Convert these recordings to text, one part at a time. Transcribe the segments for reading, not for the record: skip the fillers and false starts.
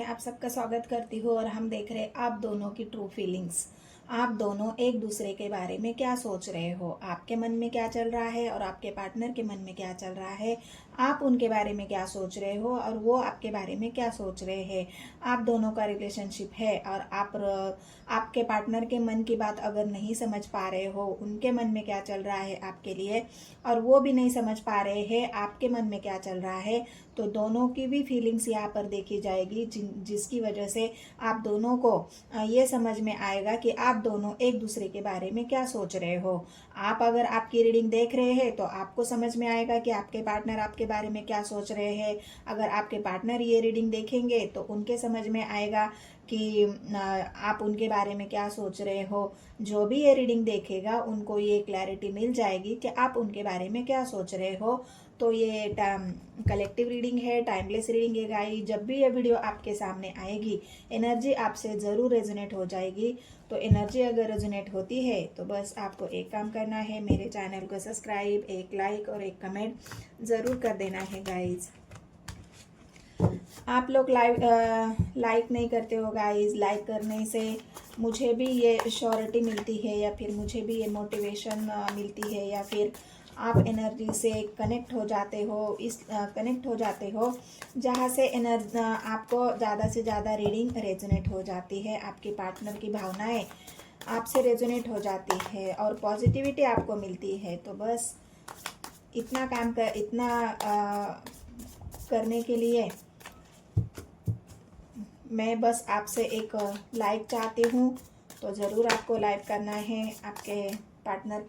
आप सबका स्वागत करती हूँ और हम देख रहे हैं आप दोनों की ट्रू फीलिंग्स। आप दोनों एक दूसरे के बारे में क्या सोच रहे हो, आपके मन में क्या चल रहा है और आपके पार्टनर के मन में क्या चल रहा है। आप उनके बारे में क्या सोच रहे हो और वो आपके बारे में क्या सोच रहे हैं। आप दोनों का रिलेशनशिप है और आपके पार्टनर के मन की बात अगर नहीं समझ पा रहे हो, उनके मन में क्या चल रहा है आपके लिए, और वो भी नहीं समझ पा रहे हैं आपके मन में क्या चल रहा है, तो दोनों की भी फीलिंग्स यहाँ पर देखी जाएगी, जिसकी वजह से आप दोनों को ये समझ में आएगा कि आप दोनों एक दूसरे के बारे में क्या सोच रहे हो। आप अगर आपकी रीडिंग देख रहे हैं तो आपको समझ में आएगा कि आपके पार्टनर आपके बारे में क्या सोच रहे हैं। अगर आपके पार्टनर ये रीडिंग देखेंगे तो उनके समझ में आएगा कि आप उनके बारे में क्या सोच रहे हो। जो भी ये रीडिंग देखेगा उनको ये क्लैरिटी मिल जाएगी कि आप उनके बारे में क्या सोच रहे हो। तो ये कलेक्टिव रीडिंग है, टाइमलेस रीडिंग है गाइस। जब भी ये वीडियो आपके सामने आएगी एनर्जी आपसे ज़रूर रेजोनेट हो जाएगी। तो एनर्जी अगर रेजोनेट होती है तो बस आपको एक काम करना है, मेरे चैनल को सब्सक्राइब, एक लाइक और एक कमेंट ज़रूर कर देना है गाइस। आप लोग लाइक नहीं करते हो गाइस। लाइक करने से मुझे भी ये श्योरिटी मिलती है या फिर मुझे भी ये मोटिवेशन मिलती है, या फिर आप एनर्जी से कनेक्ट हो जाते हो, कनेक्ट हो जाते हो जहाँ से आपको ज़्यादा से ज़्यादा रीडिंग रेजोनेट हो जाती है। आपके पार्टनर की भावनाएं आपसे रेजोनेट हो जाती है और पॉजिटिविटी आपको मिलती है। तो बस इतना करने के लिए मैं बस आपसे एक लाइक चाहती हूँ। तो ज़रूर आपको लाइक करना है, आपके पार्टनर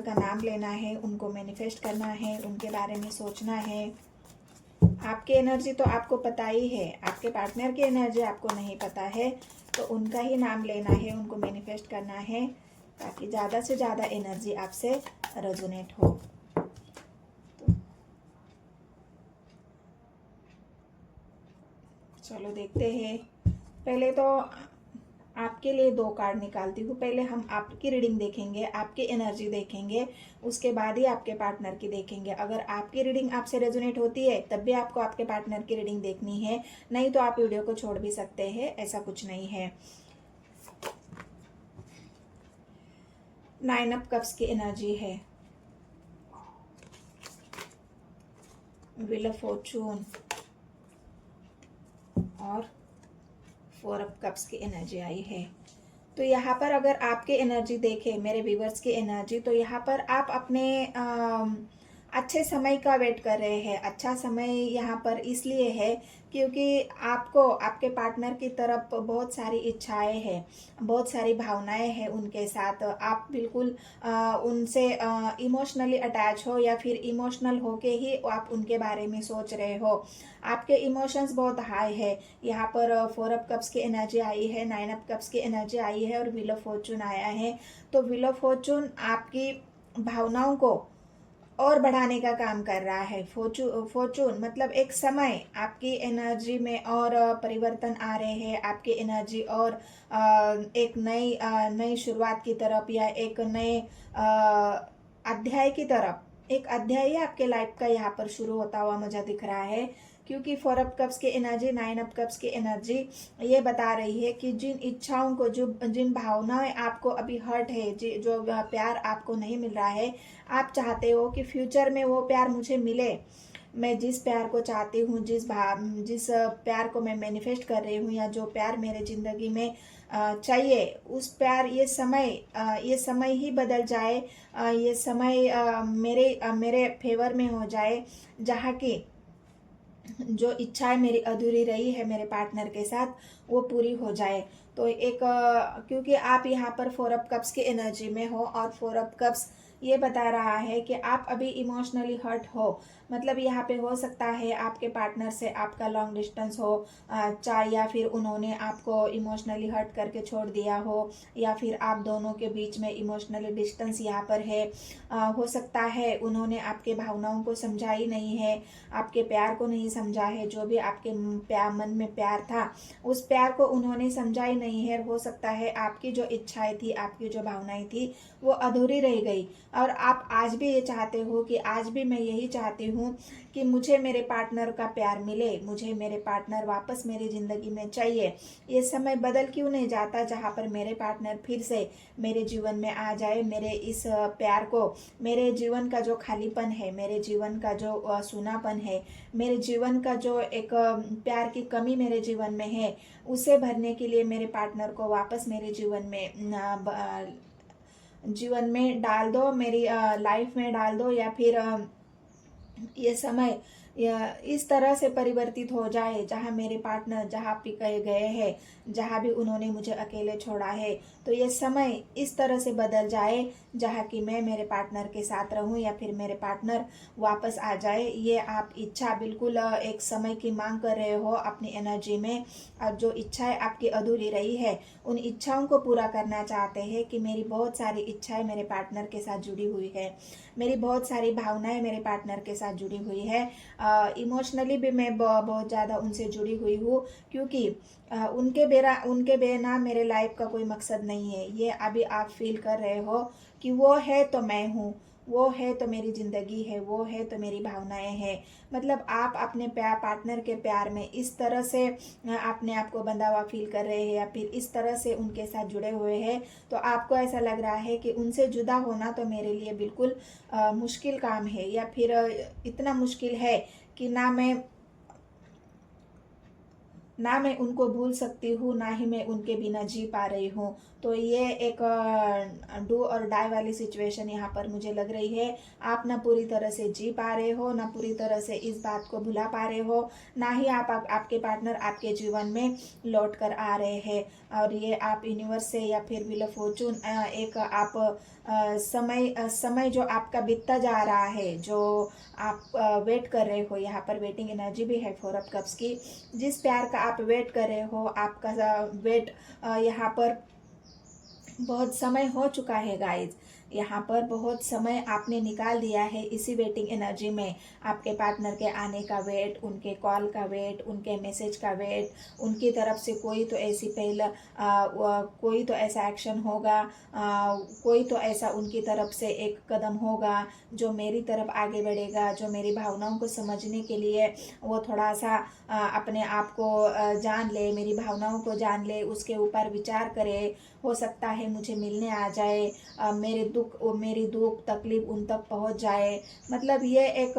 का नाम लेना है, उनको मैनिफेस्ट करना है, उनके बारे में सोचना है। आपकी एनर्जी तो आपको पता ही है, आपके पार्टनर की एनर्जी आपको नहीं पता है, तो उनका ही नाम लेना है, उनको मैनिफेस्ट करना है ताकि ज़्यादा से ज़्यादा एनर्जी आपसे रेजोनेट हो। तो चलो देखते हैं। पहले तो आपके लिए 2 कार्ड निकालती हूँ। पहले हम आपकी रीडिंग देखेंगे, आपकी एनर्जी देखेंगे, उसके बाद ही आपके पार्टनर की देखेंगे। अगर आपकी रीडिंग आपसे रेजोनेट होती है तब भी आपको आपके पार्टनर की रीडिंग देखनी है, नहीं तो आप वीडियो को छोड़ भी सकते हैं, ऐसा कुछ नहीं है। 9 ऑफ कप्स की एनर्जी है, व्हील ऑफ फॉर्चून और 4 ऑफ कप्स की एनर्जी आई है। तो यहाँ पर अगर आपकी एनर्जी देखें, मेरे व्यूवर्स की एनर्जी, तो यहाँ पर आप अपने अच्छे समय का वेट कर रहे हैं। अच्छा समय यहाँ पर इसलिए है क्योंकि आपको आपके पार्टनर की तरफ बहुत सारी इच्छाएं हैं, बहुत सारी भावनाएं हैं उनके साथ। आप बिल्कुल उनसे इमोशनली अटैच हो या फिर इमोशनल होके ही आप उनके बारे में सोच रहे हो। आपके इमोशंस बहुत हाई है। यहाँ पर 4 ऑफ कप्स की एनर्जी आई है, 9 ऑफ कप्स की एनर्जी आई है और व्हील ऑफ फॉर्चून आया है। तो व्हील ऑफ फॉर्चून आपकी भावनाओं को और बढ़ाने का काम कर रहा है। फॉर्चून मतलब एक समय, आपकी एनर्जी में और परिवर्तन आ रहे हैं। आपकी एनर्जी और एक नई शुरुआत की तरफ या एक नए अध्याय की तरफ, एक अध्याय आपके लाइफ का यहाँ पर शुरू होता हुआ मुझे दिख रहा है। क्योंकि 4 ऑफ कप्स की एनर्जी, 9 ऑफ कप्स की एनर्जी ये बता रही है कि जिन इच्छाओं को, जिन भावनाएं आपको अभी हर्ट है, जो प्यार आपको नहीं मिल रहा है, आप चाहते हो कि फ्यूचर में वो प्यार मुझे मिले। मैं जिस प्यार को चाहती हूँ, जिस प्यार को मैं मैनिफेस्ट कर रही हूँ, या जो प्यार मेरे ज़िंदगी में चाहिए, उस प्यार ये समय ही बदल जाए। ये समय मेरे फेवर में हो जाए, जहाँ की जो इच्छाएं मेरी अधूरी रही है मेरे पार्टनर के साथ वो पूरी हो जाए। तो एक क्योंकि आप यहाँ पर 4 ऑफ कप्स की एनर्जी में हो और 4 ऑफ कप्स ये बता रहा है कि आप अभी इमोशनली हर्ट हो। मतलब यहाँ पे हो सकता है आपके पार्टनर से आपका लॉन्ग डिस्टेंस हो, चाहे या फिर उन्होंने आपको इमोशनली हर्ट करके छोड़ दिया हो, या फिर आप दोनों के बीच में इमोशनली डिस्टेंस यहाँ पर है। हो सकता है उन्होंने आपके भावनाओं को समझा ही नहीं है, आपके प्यार को नहीं समझा है। जो भी आपके मन में प्यार था उस प्यार को उन्होंने समझा ही नहीं है। हो सकता है आपकी जो इच्छाएं थी, आपकी जो भावनाएं थी वो अधूरी रह गई। और आप आज भी ये चाहते हो कि आज भी मैं यही चाहती हूँ कि मुझे मेरे पार्टनर का प्यार मिले, मुझे मेरे पार्टनर वापस मेरी ज़िंदगी में चाहिए। ये समय बदल क्यों नहीं जाता जहाँ पर मेरे पार्टनर फिर से मेरे जीवन में आ जाए, मेरे इस प्यार को, मेरे जीवन का जो खालीपन है, मेरे जीवन का जो सूनापन है, मेरे जीवन का जो एक प्यार की कमी मेरे जीवन में है, उसे भरने के लिए मेरे पार्टनर को वापस मेरे जीवन में डाल दो, मेरी लाइफ में डाल दो, या फिर ये समय इस तरह से परिवर्तित हो जाए जहाँ मेरे पार्टनर जहाँ भी कहे गए हैं, जहाँ भी उन्होंने मुझे अकेले छोड़ा है, तो ये समय इस तरह से बदल जाए जहाँ कि मैं मेरे पार्टनर के साथ रहूं या फिर मेरे पार्टनर वापस आ जाए। ये आप इच्छा बिल्कुल एक समय की मांग कर रहे हो अपनी एनर्जी में, और जो इच्छाएं आपकी अधूरी रही है उन इच्छाओं को पूरा करना चाहते हैं कि मेरी बहुत सारी इच्छाएं मेरे पार्टनर के साथ जुड़ी हुई है, मेरी बहुत सारी भावनाएं मेरे पार्टनर के साथ जुड़ी हुई है। इमोशनली भी मैं बहुत ज़्यादा उनसे जुड़ी हुई हूँ, क्योंकि उनके बिना मेरे लाइफ का कोई मकसद नहीं है। ये अभी आप फील कर रहे हो कि वो है तो मैं हूँ, वो है तो मेरी ज़िंदगी है, वो है तो मेरी भावनाएं हैं। मतलब आप अपने पार्टनर के प्यार में इस तरह से अपने आप को बंधा हुआ फील कर रहे हैं, या फिर इस तरह से उनके साथ जुड़े हुए हैं, तो आपको ऐसा लग रहा है कि उनसे जुदा होना तो मेरे लिए बिल्कुल मुश्किल काम है, या फिर इतना मुश्किल है कि ना मैं उनको भूल सकती हूँ, ना ही मैं उनके बिना जी पा रही हूँ। तो ये एक डू और डाई वाली सिचुएशन यहाँ पर मुझे लग रही है। आप ना पूरी तरह से जी पा रहे हो, ना पूरी तरह से इस बात को भुला पा रहे हो, ना ही आपके पार्टनर आपके जीवन में लौट कर आ रहे हैं। और ये आप यूनिवर्स से या फिर व्हील ऑफ फॉर्चून एक आप समय जो आपका बीतता जा रहा है, जो आप वेट कर रहे हो, यहाँ पर वेटिंग एनर्जी भी है 4 ऑफ कप्स की। जिस प्यार का आप वेट कर रहे हो, आपका वेट यहाँ पर बहुत समय हो चुका है गाइज। यहाँ पर बहुत समय आपने निकाल दिया है इसी वेटिंग एनर्जी में। आपके पार्टनर के आने का वेट, उनके कॉल का वेट, उनके मैसेज का वेट, उनकी तरफ से कोई तो ऐसी कोई तो ऐसा एक्शन होगा, कोई तो ऐसा उनकी तरफ से एक कदम होगा जो मेरी तरफ आगे बढ़ेगा, जो मेरी भावनाओं को समझने के लिए वो थोड़ा सा अपने आप को जान ले, मेरी भावनाओं को जान ले, उसके ऊपर विचार करे। हो सकता है मुझे मिलने आ जाए, मेरी दुख तकलीफ उन तक पहुंच जाए। मतलब ये एक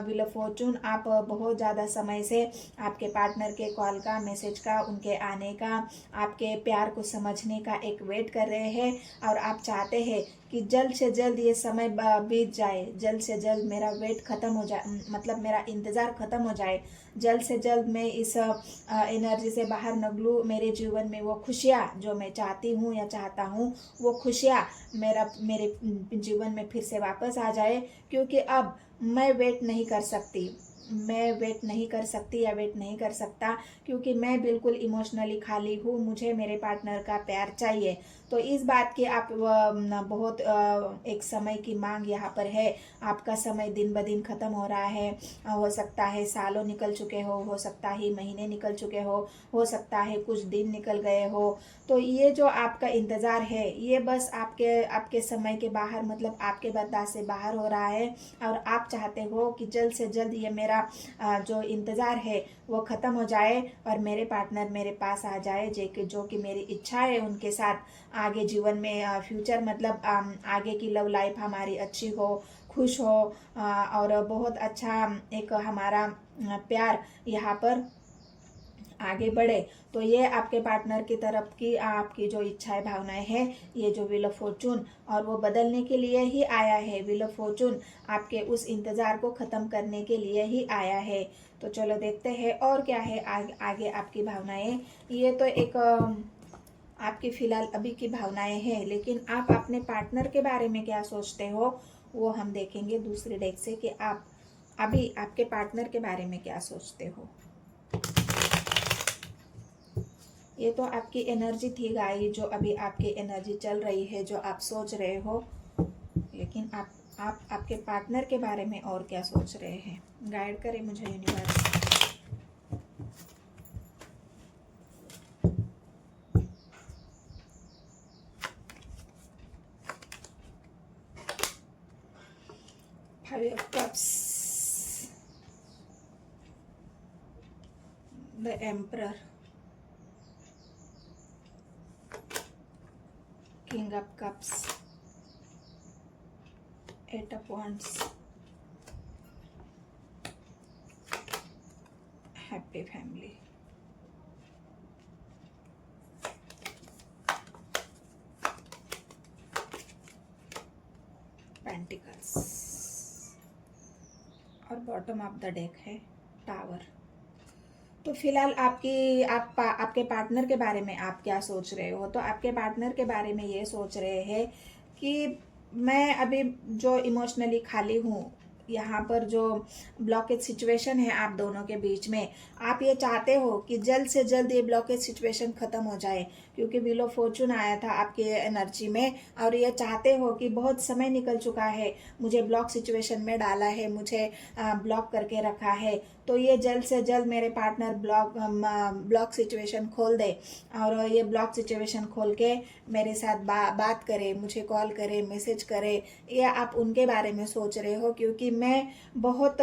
व्हील ऑफ फॉर्चून, आप बहुत ज़्यादा समय से आपके पार्टनर के कॉल का, मैसेज का, उनके आने का, आपके प्यार को समझने का एक वेट कर रहे हैं, और आप चाहते हैं कि जल्द से जल्द ये समय बीत जाए, जल्द से जल्द मेरा वेट ख़त्म हो जाए, मतलब मेरा इंतज़ार ख़त्म हो जाए, जल्द से जल्द मैं इस एनर्जी से बाहर निकलूँ, मेरे जीवन में वो खुशियाँ जो मैं चाहती हूँ या चाहता हूँ, वो खुशियाँ मेरे जीवन में फिर से वापस आ जाए। क्योंकि अब मैं वेट नहीं कर सकती, मैं वेट नहीं कर सकती या वेट नहीं कर सकता, क्योंकि मैं बिल्कुल इमोशनली खाली हूँ, मुझे मेरे पार्टनर का प्यार चाहिए। तो इस बात की आप बहुत एक समय की मांग यहाँ पर है। आपका समय दिन ब दिन ख़त्म हो रहा है। हो सकता है सालों निकल चुके हो सकता है महीने निकल चुके हो सकता है कुछ दिन निकल गए हो। तो ये जो आपका इंतज़ार है, ये बस आपके समय के बाहर, मतलब आपके बर्दाश्त से बाहर हो रहा है, और आप चाहते हो कि जल्द से जल्द ये मेरा जो इंतज़ार है वो ख़त्म हो जाए, और मेरे पार्टनर मेरे पास आ जाए, जो कि मेरी इच्छा है उनके साथ आगे जीवन में फ्यूचर, मतलब आगे की लव लाइफ हमारी अच्छी हो, खुश हो, और बहुत अच्छा एक हमारा प्यार यहाँ पर आगे बढ़े। तो ये आपके पार्टनर की तरफ की आपकी जो इच्छाएं भावनाएं हैं, ये जो व्हील ऑफ फॉर्चून, और वो बदलने के लिए ही आया है। व्हील ऑफ फॉर्चून आपके उस इंतज़ार को ख़त्म करने के लिए ही आया है। तो चलो देखते हैं और क्या है आगे आपकी भावनाएं। ये तो एक आपकी फ़िलहाल अभी की भावनाएं हैं, लेकिन आप अपने पार्टनर के बारे में क्या सोचते हो वो हम देखेंगे दूसरे डेक से, कि आप अभी आपके पार्टनर के बारे में क्या सोचते हो। ये तो आपकी एनर्जी थी गाइस, जो अभी आपकी एनर्जी चल रही है, जो आप सोच रहे हो। लेकिन आप आपके पार्टनर के बारे में और क्या सोच रहे हैं, गाइड करें मुझे universe. Cups, the emperor, king of cups, eight of wands, happy family, pentacles, और बॉटम ऑफ द डेक है टावर। तो फिलहाल आपके पार्टनर के बारे में आप क्या सोच रहे हो? तो आपके पार्टनर के बारे में ये सोच रहे हैं कि मैं अभी जो इमोशनली खाली हूँ, यहाँ पर जो ब्लॉकेज सिचुएशन है आप दोनों के बीच में, आप ये चाहते हो कि जल्द से जल्द ये ब्लॉकेज सिचुएशन ख़त्म हो जाए, क्योंकि व्हील ऑफ फॉर्चून आया था आपके एनर्जी में, और ये चाहते हो कि बहुत समय निकल चुका है, मुझे ब्लॉक सिचुएशन में डाला है, मुझे ब्लॉक करके रखा है, तो ये जल्द से जल्द मेरे पार्टनर ब्लॉक सिचुएशन खोल दे, और ये ब्लॉक सिचुएशन खोल के मेरे साथ बात करे, मुझे कॉल करे, मैसेज करे। ये आप उनके बारे में सोच रहे हो, क्योंकि मैं बहुत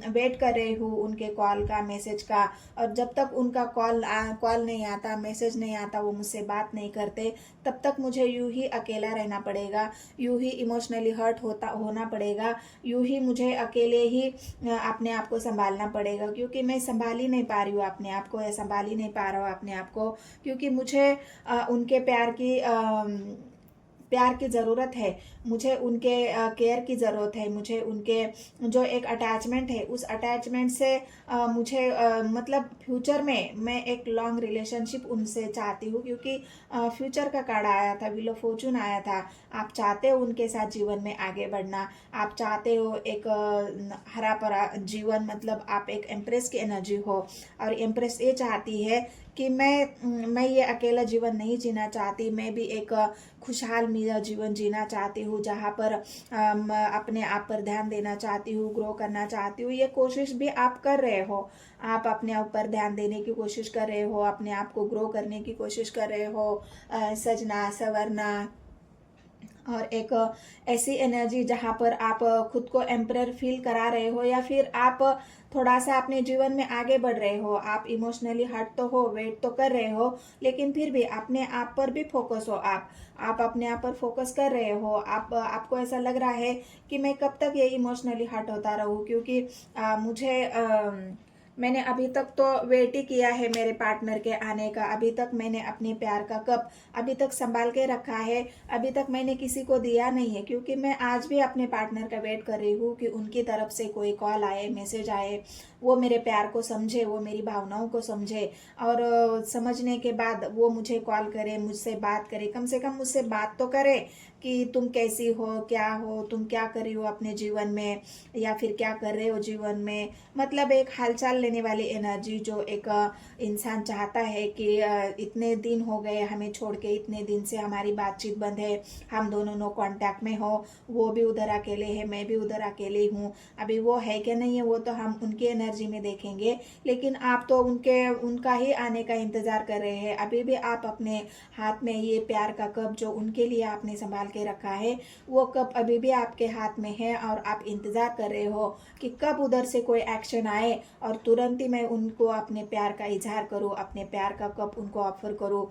वेट कर रही हूँ उनके कॉल का, मैसेज का, और जब तक उनका कॉल नहीं आता, मैसेज नहीं आता, वो मुझसे बात नहीं करते, तब तक मुझे यूं ही अकेला रहना पड़ेगा, यूं ही इमोशनली हर्ट होना पड़ेगा, यूं ही मुझे अकेले ही अपने आप को संभालना पड़ेगा, क्योंकि मैं संभाल ही नहीं पा रही हूँ अपने आप को, या संभाल ही नहीं पा रहा हूँ अपने आप को, क्योंकि मुझे उनके प्यार की ज़रूरत है, मुझे उनके केयर की ज़रूरत है, मुझे उनके जो एक अटैचमेंट है, उस अटैचमेंट से मुझे मतलब फ्यूचर में मैं एक लॉन्ग रिलेशनशिप उनसे चाहती हूँ, क्योंकि फ्यूचर का कार्ड आया था, व्हील ऑफ फॉर्चून आया था। आप चाहते हो उनके साथ जीवन में आगे बढ़ना, आप चाहते हो एक हरा भरा जीवन, मतलब आप एक एम्प्रेस की एनर्जी हो, और एम्प्रेस ये चाहती है कि मैं ये अकेला जीवन नहीं जीना चाहती, मैं भी एक खुशहाल मेरा जीवन जीना चाहती हूँ, जहाँ पर अपने आप पर ध्यान देना चाहती हूँ, ग्रो करना चाहती हूँ। ये कोशिश भी आप कर रहे हो, आप अपने ऊपर ध्यान देने की कोशिश कर रहे हो, अपने आप को ग्रो करने की कोशिश कर रहे हो, सजना संवरना, और एक ऐसी एनर्जी जहाँ पर आप खुद को एम्परर फील करा रहे हो, या फिर आप थोड़ा सा अपने जीवन में आगे बढ़ रहे हो, आप इमोशनली हर्ट तो हो, वेट तो कर रहे हो, लेकिन फिर भी अपने आप पर भी फोकस हो, आप अपने आप पर फोकस कर रहे हो, आपको ऐसा लग रहा है कि मैं कब तक ये इमोशनली हर्ट होता रहूँ, क्योंकि मैंने अभी तक तो वेट ही किया है मेरे पार्टनर के आने का, अभी तक मैंने अपने प्यार का कप अभी तक संभाल के रखा है, अभी तक मैंने किसी को दिया नहीं है, क्योंकि मैं आज भी अपने पार्टनर का वेट कर रही हूँ कि उनकी तरफ से कोई कॉल आए, मैसेज आए, वो मेरे प्यार को समझे, वो मेरी भावनाओं को समझे, और समझने के बाद वो मुझे कॉल करे, मुझसे बात करे, कम से कम मुझसे बात तो करे कि तुम कैसी हो, क्या हो, तुम क्या कर रही हो अपने जीवन में, या फिर क्या कर रहे हो जीवन में, मतलब एक हालचाल लेने वाली एनर्जी, जो एक इंसान चाहता है कि इतने दिन हो गए हमें छोड़ के, इतने दिन से हमारी बातचीत बंद है, हम दोनों नो कांटेक्ट में हो, वो भी उधर अकेले है, मैं भी उधर अकेले हूँ, अभी वो है कि नहीं है वो तो हम उनकी एनर्जी में देखेंगे, लेकिन आप तो उनका ही आने का इंतज़ार कर रहे हैं। अभी भी आप अपने हाथ में ये प्यार का कप जो उनके लिए आपने संभाल के रखा है, वो कप अभी भी आपके हाथ में है, और आप इंतज़ार कर रहे हो कि कब उधर से कोई एक्शन आए और तुरंत ही मैं उनको अपने प्यार का इजहार करूँ, अपने प्यार का कप उनको ऑफर करूँ,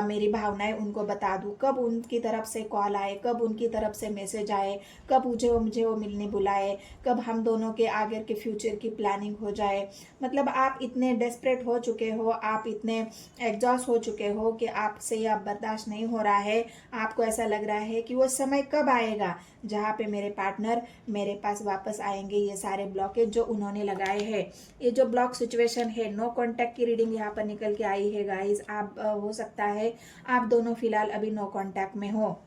मेरी भावनाएं उनको बता दूँ, कब उनकी तरफ से कॉल आए, कब उनकी तरफ से मैसेज आए, कब मुझे वो मिलने बुलाए, कब हम दोनों के आगे के फ्यूचर की प्लानिंग हो जाए। मतलब आप इतने डेस्परेट हो चुके हो, आप इतने एग्जॉस्ट हो चुके हो कि आपसे अब बर्दाश्त नहीं हो रहा है, आपको ऐसा लग रहा है कि वो समय कब आएगा जहाँ पे मेरे पार्टनर मेरे पास वापस आएंगे, ये सारे ब्लॉकेज जो उन्होंने लगाए हैं, ये जो ब्लॉक सिचुएशन है, नो कांटेक्ट की रीडिंग यहाँ पर निकल के आई है गाइस। आप हो सकता है आप दोनों फिलहाल अभी नो कांटेक्ट में हो,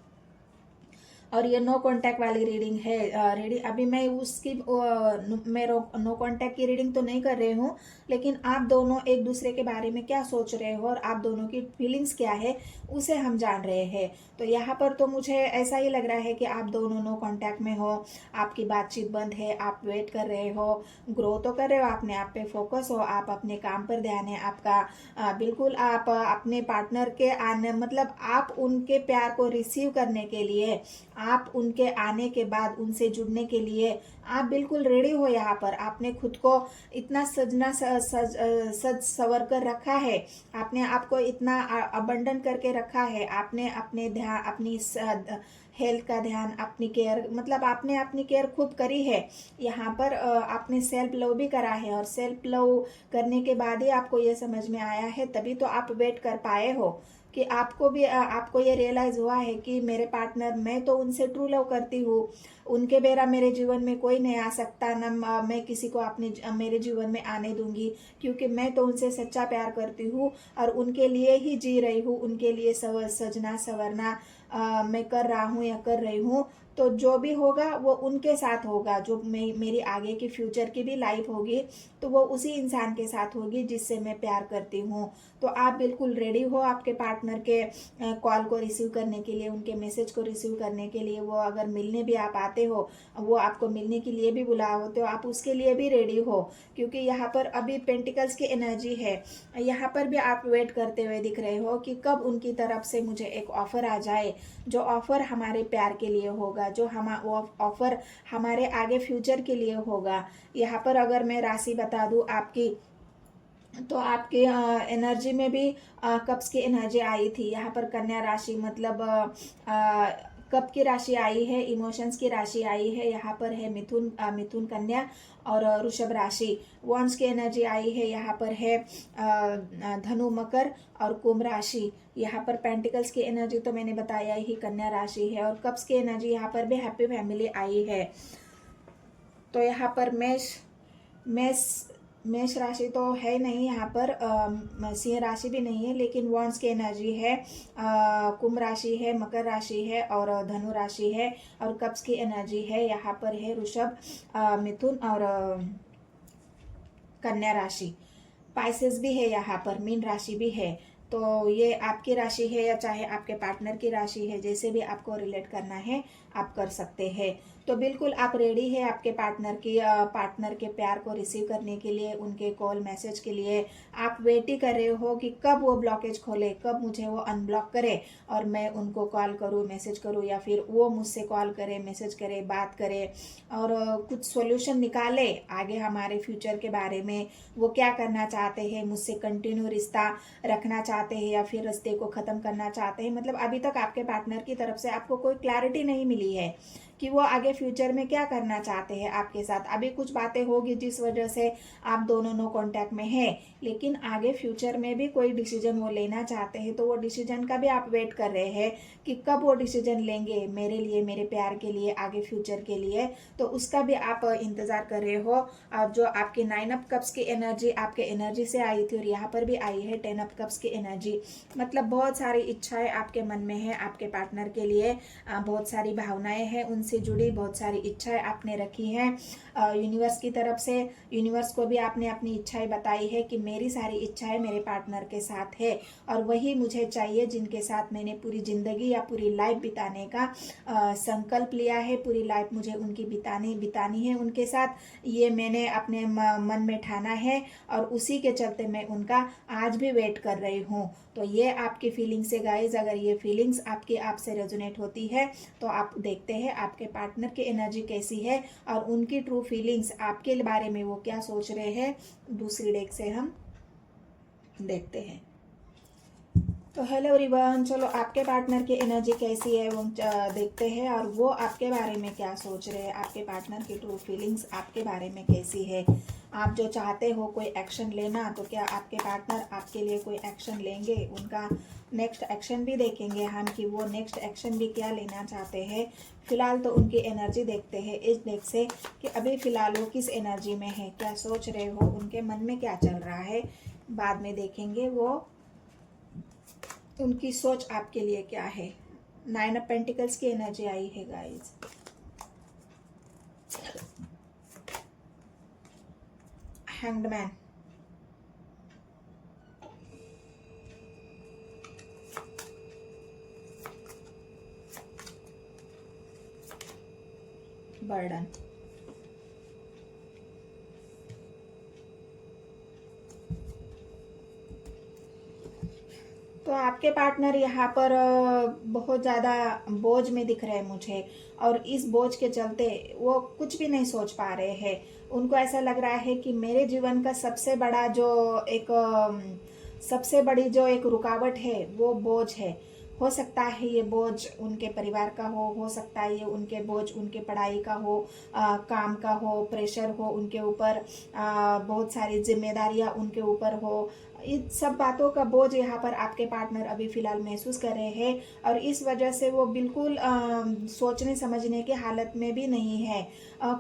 और ये नो कांटेक्ट वाली रीडिंग है। रीडिंग अभी मैं मैं नो कांटेक्ट की रीडिंग तो नहीं कर रही हूँ, लेकिन आप दोनों एक दूसरे के बारे में क्या सोच रहे हो और आप दोनों की फीलिंग्स क्या है उसे हम जान रहे हैं। तो यहाँ पर तो मुझे ऐसा ही लग रहा है कि आप दोनों नो कांटेक्ट में हो, आपकी बातचीत बंद है, आप वेट कर रहे हो, ग्रो तो कर रहे हो, अपने आप पे फोकस हो, आप अपने काम पर ध्यान है आपका, बिल्कुल आप अपने पार्टनर के आने मतलब आप उनके प्यार को रिसीव करने के लिए आप उनके आने के बाद उनसे जुड़ने के लिए आप बिल्कुल रेडी हो। यहाँ पर आपने खुद को इतना सज सवर कर रखा है, आपने आपको इतना अबंडन करके रखा है, आपने अपने ध्यान, अपनी हेल्थ का ध्यान, अपनी केयर, मतलब आपने अपनी केयर खुद करी है। यहाँ पर आपने सेल्फ लव भी करा है, और सेल्फ लव करने के बाद ही आपको ये समझ में आया है, तभी तो आप वेट कर पाए हो कि आपको भी आपको ये रियलाइज हुआ है कि मेरे पार्टनर, मैं तो उनसे ट्रू लव करती हूँ, उनके बेरा मेरे जीवन में कोई नहीं आ सकता, ना मैं किसी को अपने मेरे जीवन में आने दूंगी, क्योंकि मैं तो उनसे सच्चा प्यार करती हूँ और उनके लिए ही जी रही हूँ, उनके लिए सजना सवरना मैं कर रहा हूँ या कर रही हूँ। तो जो भी होगा वो उनके साथ होगा, जो मेरी आगे की फ्यूचर की भी लाइफ होगी तो वो उसी इंसान के साथ होगी जिससे मैं प्यार करती हूँ। तो आप बिल्कुल रेडी हो आपके पार्टनर के कॉल को रिसीव करने के लिए, उनके मैसेज को रिसीव करने के लिए। वो अगर मिलने भी आप आते हो, वो आपको मिलने के लिए भी बुलाओ, तो आप उसके लिए भी रेडी हो, क्योंकि यहाँ पर अभी पेंटिकल्स की एनर्जी है। यहाँ पर भी आप वेट करते हुए दिख रहे हो कि कब उनकी तरफ से मुझे एक ऑफर आ जाए, जो ऑफर हमारे प्यार के लिए होगा, जो हम ऑफर हमारे आगे फ्यूचर के लिए होगा। यहाँ पर अगर मैं राशि बता दूं आपकी, तो आपके एनर्जी में भी कप्स की एनर्जी आई थी। यहाँ पर कन्या राशि, मतलब कप की राशि आई है, इमोशंस की राशि आई है। यहाँ पर है मिथुन, मिथुन कन्या और वृषभ राशि। वॉन्ड्स की एनर्जी आई है, यहाँ पर है धनु मकर और कुंभ राशि। यहाँ पर पेंटिकल्स की एनर्जी तो मैंने बताया ही, कन्या राशि है। और कप्स की एनर्जी यहाँ पर भी हैप्पी फैमिली आई है। तो यहाँ पर मेष मेष राशि तो है नहीं, यहाँ पर सिंह राशि भी नहीं है, लेकिन वॉन्ड्स की एनर्जी है, कुंभ राशि है, मकर राशि है और धनु राशि है। और कप्स की एनर्जी है, यहाँ पर है ऋषभ, मिथुन और कन्या राशि। पाइसेस भी है, यहाँ पर मीन राशि भी है। तो ये आपकी राशि है या चाहे आपके पार्टनर की राशि है, जैसे भी आपको रिलेट करना है आप कर सकते हैं। तो बिल्कुल आप रेडी है आपके पार्टनर के प्यार को रिसीव करने के लिए, उनके कॉल मैसेज के लिए। आप वेट ही कर रहे हो कि कब वो ब्लॉकेज खोले, कब मुझे वो अनब्लॉक करे और मैं उनको कॉल करूँ, मैसेज करूँ, या फिर वो मुझसे कॉल करे, मैसेज करे, बात करे और कुछ सॉल्यूशन निकाले आगे हमारे फ्यूचर के बारे में। वो क्या करना चाहते हैं, मुझसे कंटिन्यू रिश्ता रखना चाहते हैं या फिर रिश्ते को ख़त्म करना चाहते हैं। मतलब अभी तक आपके पार्टनर की तरफ से आपको कोई क्लैरिटी नहीं मिली है कि वो आगे फ्यूचर में क्या करना चाहते हैं आपके साथ। अभी कुछ बातें होगी जिस वजह से आप दोनों नो कांटेक्ट में हैं, लेकिन आगे फ्यूचर में भी कोई डिसीजन वो लेना चाहते हैं। तो वो डिसीजन का भी आप वेट कर रहे हैं कि कब वो डिसीजन लेंगे मेरे लिए, मेरे प्यार के लिए, आगे फ्यूचर के लिए। तो उसका भी आप इंतज़ार कर रहे हो। और जो आपकी 9 ऑफ कप्स की एनर्जी आपके एनर्जी से आई थी और यहाँ पर भी आई है 10 ऑफ कप्स की एनर्जी, मतलब बहुत सारी इच्छाएं आपके मन में है आपके पार्टनर के लिए, बहुत सारी भावनाएं हैं उनसे जुड़ी, बहुत सारी इच्छाएं आपने रखी हैं यूनिवर्स की तरफ से। यूनिवर्स को भी आपने अपनी इच्छाएं बताई है कि मेरी सारी इच्छाएं मेरे पार्टनर के साथ है और वही मुझे चाहिए जिनके साथ मैंने पूरी ज़िंदगी या पूरी लाइफ बिताने का संकल्प लिया है। पूरी लाइफ मुझे उनकी बितानी है उनके साथ, ये मैंने अपने मन में ठाना है और उसी के चलते मैं उनका आज भी वेट कर रही हूँ। तो ये आपकी फीलिंग्स है गाइज। अगर ये फीलिंग्स आपकी आपसे रेजोनेट होती है तो आप देखते हैं आपके पार्टनर की एनर्जी कैसी है और उनकी ट्रू फीलिंग्स आपके बारे में वो क्या सोच रहे हैं। दूसरी डेक से हम देखते हैं। तो हेलो एवरीवन, चलो आपके पार्टनर की एनर्जी कैसी है वो देखते हैं और वो आपके बारे में क्या सोच रहे हैं। आपके पार्टनर की ट्रू फीलिंग्स आपके बारे में कैसी है। आप जो चाहते हो कोई एक्शन लेना, तो क्या आपके पार्टनर आपके लिए कोई एक्शन लेंगे, उनका नेक्स्ट एक्शन भी देखेंगे हम कि वो नेक्स्ट एक्शन भी क्या लेना चाहते हैं। फिलहाल तो उनकी एनर्जी देखते हैं इस डेक से कि अभी फिलहाल वो किस एनर्जी में है, क्या सोच रहे हो, उनके मन में क्या चल रहा है। बाद में देखेंगे वो उनकी सोच आपके लिए क्या है। 9 ऑफ पेंटिकल्स की एनर्जी आई है गाइज। हैंग्ड मैन, बर्डन, तो आपके पार्टनर यहाँ पर बहुत ज़्यादा बोझ में दिख रहे हैं मुझे, और इस बोझ के चलते वो कुछ भी नहीं सोच पा रहे हैं। उनको ऐसा लग रहा है कि मेरे जीवन का सबसे बड़ा जो एक सबसे बड़ी जो एक रुकावट है वो बोझ है। हो सकता है ये बोझ उनके परिवार का हो सकता है ये उनके बोझ उनके पढ़ाई का हो, काम का हो, प्रेशर हो उनके ऊपर, बहुत सारी जिम्मेदारियां उनके ऊपर हो। इन सब बातों का बोझ यहाँ पर आपके पार्टनर अभी फिलहाल महसूस कर रहे हैं, और इस वजह से वो बिल्कुल सोचने समझने की हालत में भी नहीं है।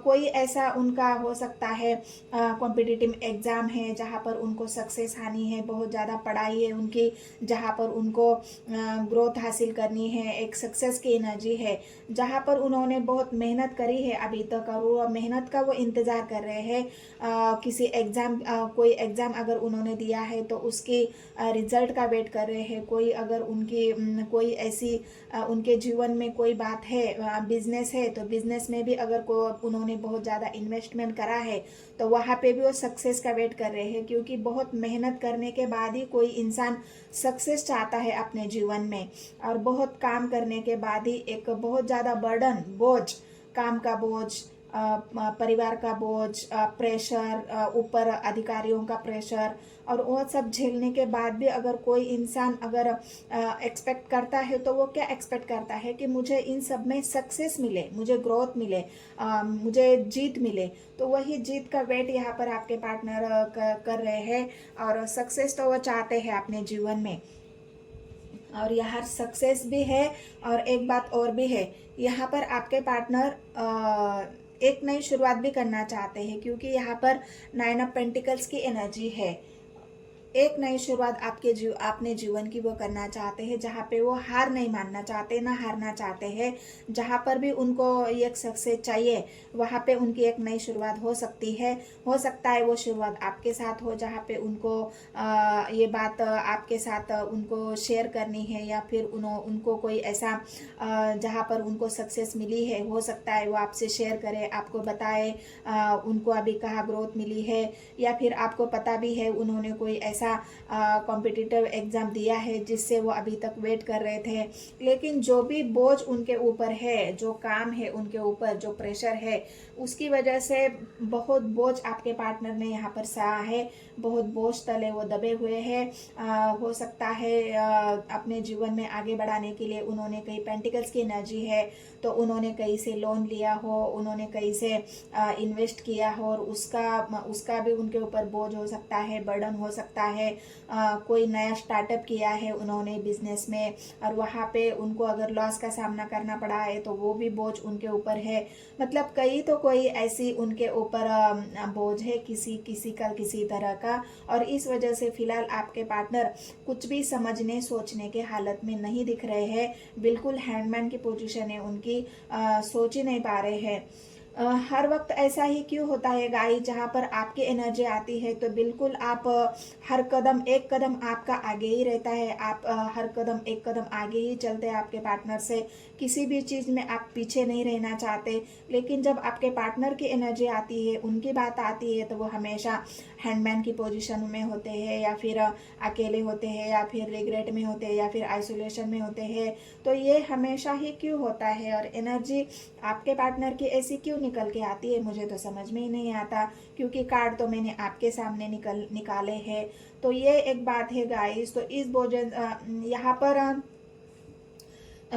कोई ऐसा उनका हो सकता है कॉम्पिटिटिव एग्ज़ाम है जहाँ पर उनको सक्सेस आनी है, बहुत ज़्यादा पढ़ाई है उनकी जहाँ पर उनको ग्रोथ हासिल करनी है, एक सक्सेस की एनर्जी है जहाँ पर उन्होंने बहुत मेहनत करी है अभी तक, और वो मेहनत का वो इंतज़ार कर रहे हैं। किसी एग्ज़ाम कोई एग्ज़ाम अगर उन्होंने दिया है तो उसकी रिजल्ट का वेट कर रहे हैं। कोई अगर उनकी कोई ऐसी उनके जीवन में कोई बात है, बिजनेस है, तो बिजनेस में भी अगर को उन्होंने बहुत ज़्यादा इन्वेस्टमेंट करा है तो वहाँ पे भी वो सक्सेस का वेट कर रहे हैं, क्योंकि बहुत मेहनत करने के बाद ही कोई इंसान सक्सेस चाहता है अपने जीवन में। और बहुत काम करने के बाद ही एक बहुत ज़्यादा बर्डन, बोझ, काम का बोझ, परिवार का बोझ, प्रेशर, ऊपर अधिकारियों का प्रेशर, और वो सब झेलने के बाद भी अगर कोई इंसान अगर एक्सपेक्ट करता है तो वो क्या एक्सपेक्ट करता है कि मुझे इन सब में सक्सेस मिले, मुझे ग्रोथ मिले, मुझे जीत मिले। तो वही जीत का वेट यहाँ पर आपके पार्टनर कर रहे हैं, और सक्सेस तो वो चाहते हैं अपने जीवन में। और यहाँ सक्सेस भी है, और एक बात और भी है, यहाँ पर आपके पार्टनर एक नई शुरुआत भी करना चाहते हैं, क्योंकि यहाँ पर 9 ऑफ पेंटिकल्स की एनर्जी है। एक नई शुरुआत अपने जीवन की वो करना चाहते हैं, जहाँ पे वो हार नहीं मानना चाहते, ना हारना चाहते हैं। जहाँ पर भी उनको एक सक्सेस चाहिए वहाँ पे उनकी एक नई शुरुआत हो सकती है। हो सकता है वो शुरुआत आपके साथ हो, जहाँ पे उनको ये बात आपके साथ उनको शेयर करनी है, या फिर उनको कोई ऐसा जहाँ पर उनको सक्सेस मिली है, हो सकता है वो आपसे शेयर करे, आपको बताए उनको अभी कहाँ ग्रोथ मिली है, या फिर आपको पता भी है उन्होंने कोई ऐसा कॉम्पिटिटिव एग्ज़ाम दिया है जिससे वो अभी तक वेट कर रहे थे। लेकिन जो भी बोझ उनके ऊपर है, जो काम है उनके ऊपर, जो प्रेशर है, उसकी वजह से बहुत बोझ आपके पार्टनर ने यहाँ पर सहा है। बहुत बोझ तले वो दबे हुए हैं। हो सकता है अपने जीवन में आगे बढ़ाने के लिए उन्होंने कई पेंटिकल्स की एनर्जी है तो उन्होंने कहीं से लोन लिया हो, उन्होंने कहीं से इन्वेस्ट किया हो, और उसका भी उनके ऊपर बोझ हो सकता है, बर्डन हो सकता है। कोई नया स्टार्टअप किया है उन्होंने बिजनेस में, और वहाँ पे उनको अगर लॉस का सामना करना पड़ा है तो वो भी बोझ उनके ऊपर है। मतलब कई तो कोई ऐसी उनके ऊपर बोझ है, किसी का किसी तरह का। और इस वजह से फिलहाल आपके पार्टनर कुछ भी समझने सोचने के हालत में नहीं दिख रहे हैं। बिल्कुल हैंडमैन की पोजीशन है उनकी, सोच ही नहीं पा रहे हैं। हर वक्त ऐसा ही क्यों होता है गाइस, जहाँ पर आपकी एनर्जी आती है तो बिल्कुल आप हर कदम एक कदम आपका आगे ही रहता है। आप हर कदम एक कदम आगे ही चलते हैं आपके पार्टनर से, किसी भी चीज़ में आप पीछे नहीं रहना चाहते। लेकिन जब आपके पार्टनर की एनर्जी आती है, उनकी बात आती है, तो वो हमेशा हैंडमैन की पोजीशन में होते हैं, या फिर अकेले होते हैं, या फिर रिग्रेट में होते हैं, या फिर आइसोलेशन में होते हैं। तो ये हमेशा ही क्यों होता है, और एनर्जी आपके पार्टनर की ऐसी क्यों निकल के आती है, मुझे तो समझ में ही नहीं आता। क्योंकि कार्ड तो मैंने आपके सामने निकाले हैं। तो ये एक बात है गाइस। तो इस भोजन यहाँ पर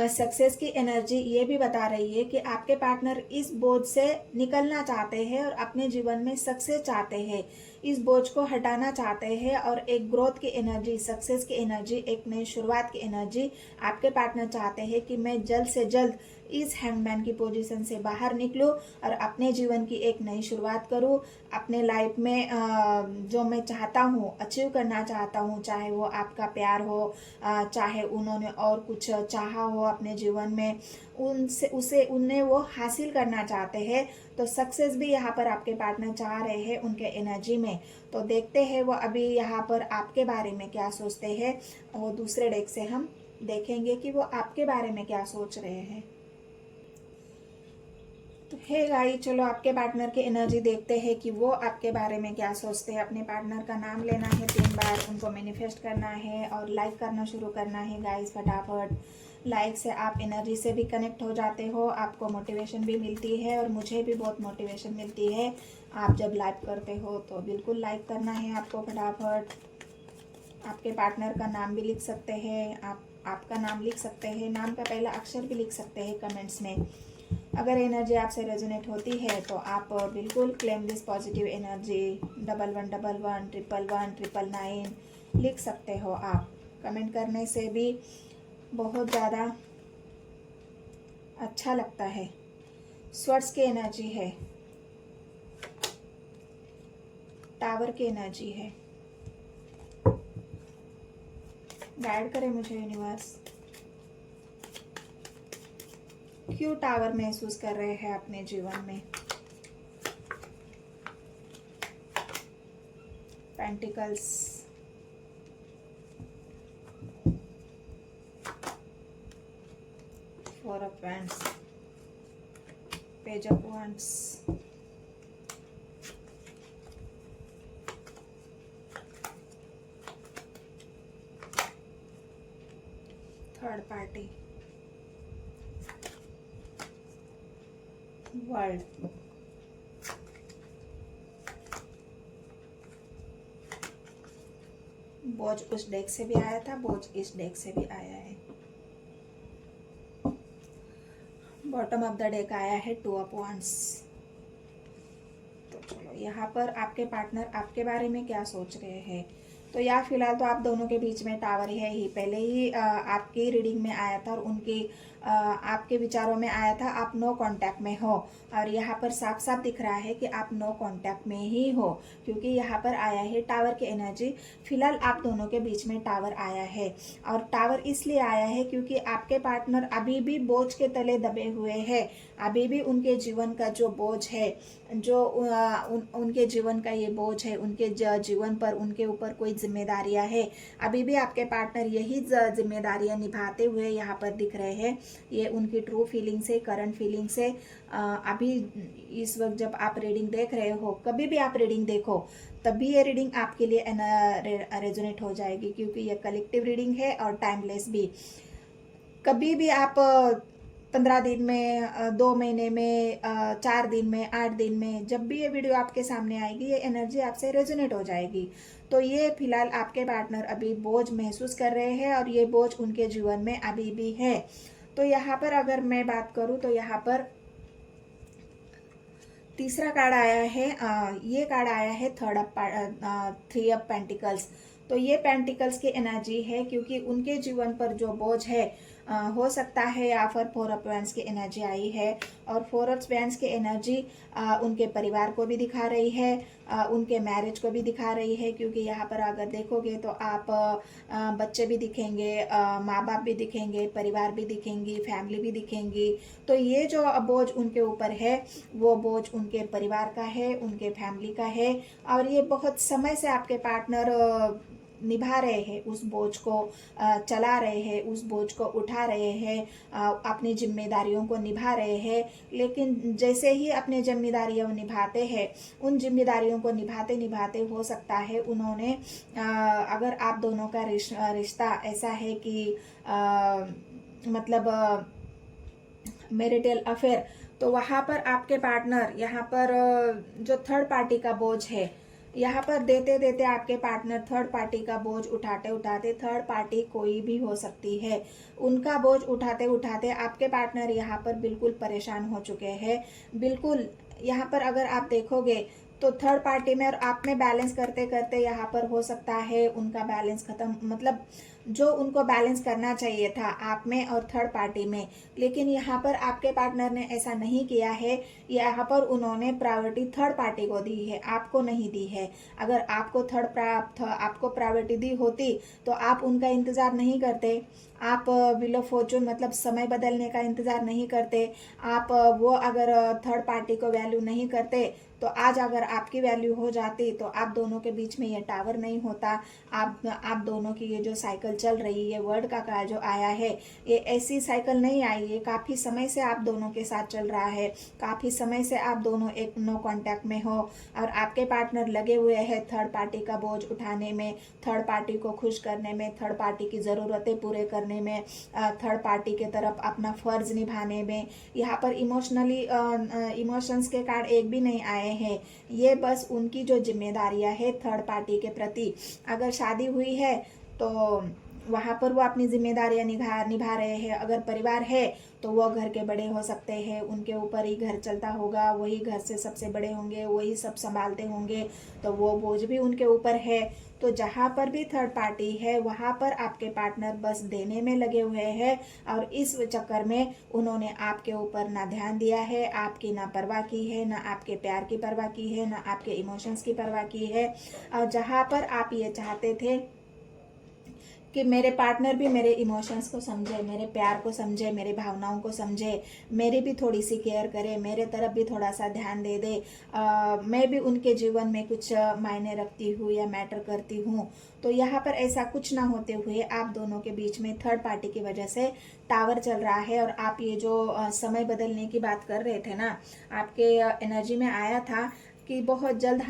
सक्सेस की एनर्जी ये भी बता रही है कि आपके पार्टनर इस बोझ से निकलना चाहते हैं और अपने जीवन में सक्सेस चाहते हैं, इस बोझ को हटाना चाहते हैं, और एक ग्रोथ की एनर्जी, सक्सेस की एनर्जी, एक नई शुरुआत की एनर्जी आपके पार्टनर चाहते हैं कि मैं जल्द से जल्द इस हैंगमैन की पोजीशन से बाहर निकलूं और अपने जीवन की एक नई शुरुआत करूं। अपने लाइफ में जो मैं चाहता हूं, अचीव करना चाहता हूं, चाहे वो आपका प्यार हो, चाहे उन्होंने और कुछ चाहा हो अपने जीवन में, उन्हें वो हासिल करना चाहते हैं। तो सक्सेस भी यहाँ पर आपके पार्टनर चाह रहे हैं उनके एनर्जी में। तो देखते हैं वो अभी यहाँ पर आपके बारे में क्या सोचते हैं। वो दूसरे डेक से हम देखेंगे कि वो आपके बारे में क्या सोच रहे हैं। तो हे गाइस, चलो आपके पार्टनर की एनर्जी देखते हैं कि वो आपके बारे में क्या सोचते हैं। अपने पार्टनर का नाम लेना है 3 बार, उनको मैनिफेस्ट करना है और लाइक करना शुरू करना है गाइस फटाफट। लाइक से आप एनर्जी से भी कनेक्ट हो जाते हो, आपको मोटिवेशन भी मिलती है और मुझे भी बहुत मोटिवेशन मिलती है आप जब लाइक करते हो। तो बिल्कुल लाइक करना है आपको फटाफट। आपके पार्टनर का नाम भी लिख सकते हैं, आपका नाम लिख सकते हैं, नाम का पहला अक्षर भी लिख सकते हैं कमेंट्स में। अगर एनर्जी आपसे रेजोनेट होती है तो आप बिल्कुल क्लेम दिस पॉजिटिव एनर्जी 1111 111 999 लिख सकते हो आप। कमेंट करने से भी बहुत ज़्यादा अच्छा लगता है। स्वर्ड्स की एनर्जी है, टावर की एनर्जी है। गाइड करे मुझे यूनिवर्स, क्यों टावर महसूस कर रहे हैं अपने जीवन में। Pentacles, four of wands, page of wands, third party, world, बोझ उस डेक से भी आया था, बोझ इस डेक से भी आया है। बॉटम ऑफ द डेक आया है 2 ऑफ वांड्स। तो चलो यहाँ पर आपके पार्टनर आपके बारे में क्या सोच रहे हैं। तो या फिलहाल तो आप दोनों के बीच में टावर है ही, पहले ही आपकी रीडिंग में आया था और उनकी आपके विचारों में आया था आप नो कांटेक्ट में हो। और यहाँ पर साफ साफ दिख रहा है कि आप नो कांटेक्ट में ही हो, क्योंकि यहाँ पर आया है टावर की एनर्जी। फिलहाल आप दोनों के बीच में टावर आया है, और टावर इसलिए आया है क्योंकि आपके पार्टनर अभी भी बोझ के तले दबे हुए हैं। अभी भी उनके जीवन का जो बोझ है, जो उनके जीवन का ये बोझ है, उनके जीवन पर उनके ऊपर कोई जिम्मेदारियां है। अभी भी आपके पार्टनर यही जिम्मेदारियां निभाते हुए यहाँ पर दिख रहे हैं। ये उनकी ट्रू फीलिंग से, करंट फीलिंग से अभी इस वक्त जब आप रीडिंग देख रहे हो, कभी भी आप रीडिंग देखो तभी ये रीडिंग आपके लिए रेजोनेट हो जाएगी, क्योंकि ये कलेक्टिव रीडिंग है और टाइमलेस भी। कभी भी आप 15 दिन में, 2 महीने में, 4 दिन में, 8 दिन में, जब भी ये वीडियो आपके सामने आएगी ये एनर्जी आपसे रेजोनेट हो जाएगी। तो ये फिलहाल आपके पार्टनर अभी बोझ महसूस कर रहे हैं और ये बोझ उनके जीवन में अभी भी है। तो यहाँ पर अगर मैं बात करूँ तो यहाँ पर तीसरा कार्ड आया है, ये कार्ड आया है 3 ऑफ पेंटिकल्स। तो ये पेंटिकल्स की एनर्जी है, क्योंकि उनके जीवन पर जो बोझ है, हो सकता है या फिर 4 ऑफ वैंड्स की एनर्जी आई है। और 4 ऑफ वैंड्स की एनर्जी उनके परिवार को भी दिखा रही है, उनके मैरिज को भी दिखा रही है, क्योंकि यहाँ पर अगर देखोगे तो आप बच्चे भी दिखेंगे, माँ बाप भी दिखेंगे, परिवार भी दिखेंगी, फैमिली भी दिखेंगी। तो ये जो बोझ उनके ऊपर है वो बोझ उनके परिवार का है, उनके फैमिली का है, और ये बहुत समय से आपके पार्टनर निभा रहे हैं उस बोझ को, चला रहे हैं उस बोझ को, उठा रहे हैं, अपनी जिम्मेदारियों को निभा रहे हैं। लेकिन जैसे ही अपने जिम्मेदारियों निभाते हैं, उन जिम्मेदारियों को निभाते निभाते हो सकता है उन्होंने, अगर आप दोनों का रिश्ता ऐसा है कि मतलब मैरिटल अफेयर, तो वहाँ पर आपके पार्टनर, यहाँ पर जो थर्ड पार्टी का बोझ है, यहाँ पर देते देते आपके पार्टनर थर्ड पार्टी का बोझ उठाते उठाते, थर्ड पार्टी कोई भी हो सकती है, उनका बोझ उठाते उठाते आपके पार्टनर यहाँ पर बिल्कुल परेशान हो चुके हैं। बिल्कुल यहाँ पर अगर आप देखोगे तो थर्ड पार्टी में और आप में बैलेंस करते करते यहाँ पर हो सकता है उनका बैलेंस खत्म, मतलब जो उनको बैलेंस करना चाहिए था आप में और थर्ड पार्टी में, लेकिन यहाँ पर आपके पार्टनर ने ऐसा नहीं किया है। यहाँ पर उन्होंने प्रायोरिटी थर्ड पार्टी को दी है, आपको नहीं दी है। अगर आपको आपको प्रायोरिटी दी होती तो आप उनका इंतज़ार नहीं करते, आप व्हील ऑफ फॉर्चून मतलब समय बदलने का इंतज़ार नहीं करते, आप वो अगर थर्ड पार्टी को वैल्यू नहीं करते तो आज अगर आपकी वैल्यू हो जाती तो आप दोनों के बीच में ये टावर नहीं होता। आप दोनों की ये जो साइकिल चल रही है, वर्ड का काल जो आया है, ये ऐसी साइकिल नहीं आई है, काफ़ी समय से आप दोनों के साथ चल रहा है, काफ़ी समय से आप दोनों एक नो कांटेक्ट में हो और आपके पार्टनर लगे हुए हैं थर्ड पार्टी का बोझ उठाने में, थर्ड पार्टी को खुश करने में, थर्ड पार्टी की ज़रूरतें पूरे करने में, थर्ड पार्टी के तरफ अपना फ़र्ज निभाने में। यहाँ पर इमोशंस के कार्ड एक भी नहीं आए हैं, ये बस उनकी जो जिम्मेदारियां है थर्ड पार्टी के प्रति। अगर शादी हुई है तो वहाँ पर वो अपनी जिम्मेदारियां निभा रहे हैं। अगर परिवार है तो वो घर के बड़े हो सकते हैं, उनके ऊपर ही घर चलता होगा, वही घर से सबसे बड़े होंगे, वही सब संभालते होंगे, तो वो बोझ भी उनके ऊपर है। तो जहाँ पर भी थर्ड पार्टी है वहाँ पर आपके पार्टनर बस देने में लगे हुए हैं और इस चक्कर में उन्होंने आपके ऊपर ना ध्यान दिया है, आपकी ना परवाह की है, ना आपके प्यार की परवाह की है, ना आपके इमोशंस की परवाह की है। और जहाँ पर आप ये चाहते थे कि मेरे पार्टनर भी मेरे इमोशंस को समझे, मेरे प्यार को समझे, मेरे भावनाओं को समझे, मेरी भी थोड़ी सी केयर करे, मेरे तरफ भी थोड़ा सा ध्यान दे दे, मैं भी उनके जीवन में कुछ मायने रखती हूँ या मैटर करती हूँ। तो यहाँ पर ऐसा कुछ ना होते हुए आप दोनों के बीच में थर्ड पार्टी की वजह से टावर चल रहा है। और आप ये जो समय बदलने की बात कर रहे थे ना, आपके एनर्जी में आया था कि बहुत जल्द